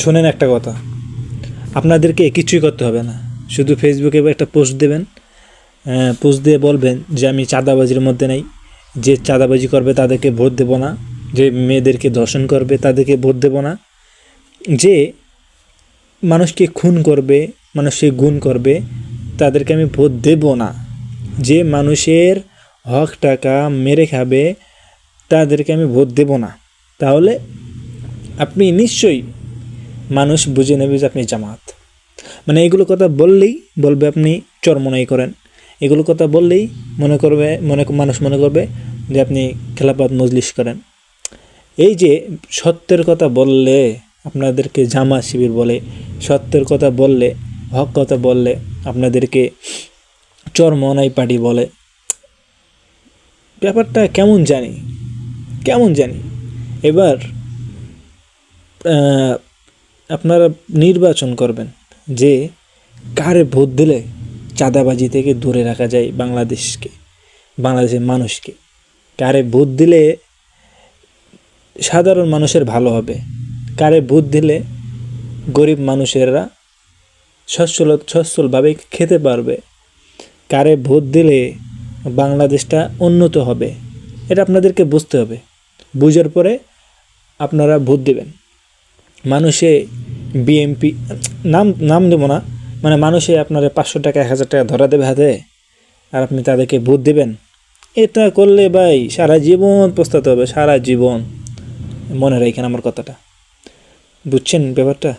শোনেন একটা কথা, আপনাদেরকে কিছুই করতে হবে না, শুধু ফেসবুকে একটা পোস্ট দেবেন, পোস্ট দিয়ে বলবেন যে আমি চাঁদাবাজির মধ্যে নেই, যে চাঁদাবাজি করবে তাদেরকে ভোট দেব না, যে মেয়েদেরকে ধর্ষণ করবে তাদেরকে ভোট দেব না, যে মানুষকে খুন করবে, মানুষকে গুণ করবে তাদেরকে আমি ভোট দেব না, যে মানুষের হক টাকা মেরে খাবে তাদেরকে আমি ভোট দেব না। তাহলে আপনি নিশ্চয়ই মানুষ বুঝে নেবে যে আপনি জামাত। মানে এগুলো কথা বললেই বলবে আপনি চরমনাই করেন, এগুলো কথা বললেই মানুষ মনে করবে যে আপনি খেলাফত মজলিস করেন। এই যে সত্যের কথা বললে আপনাদেরকে জামাত শিবির বলে, সত্যের কথা বললে, হক কথা বললে আপনাদেরকে চরমনাই পার্টি বলে। ব্যাপারটা কেমন জানি। এবার আপনারা নির্বাচন করবেন যে কারে ভোট দিলে চাঁদাবাজি থেকে দূরে রাখা যায় বাংলাদেশের মানুষকে, কারে ভোট দিলে সাধারণ মানুষের ভালো হবে, কারে ভোট দিলে গরিব মানুষেরা সচ্ছলভাবে খেতে পারবে, কারে ভোট দিলে বাংলাদেশটা উন্নত হবে। এটা আপনাদেরকে বুঝতে হবে। বুঝার পরে আপনারা ভোট দেবেন। মানুষে বিএমপি নাম দেবো না, মানে মানুষে আপনারা 500 টাকা 1000 টাকা ধরা দেবে হাতে, আর আপনি তাদেরকে ভোট দেবেন। এটা করলে ভাই সারা জীবন পস্তাতে হবে, সারা জীবন। মনে রাখেন আমার কথাটা, বুঝছেন ব্যাপারটা?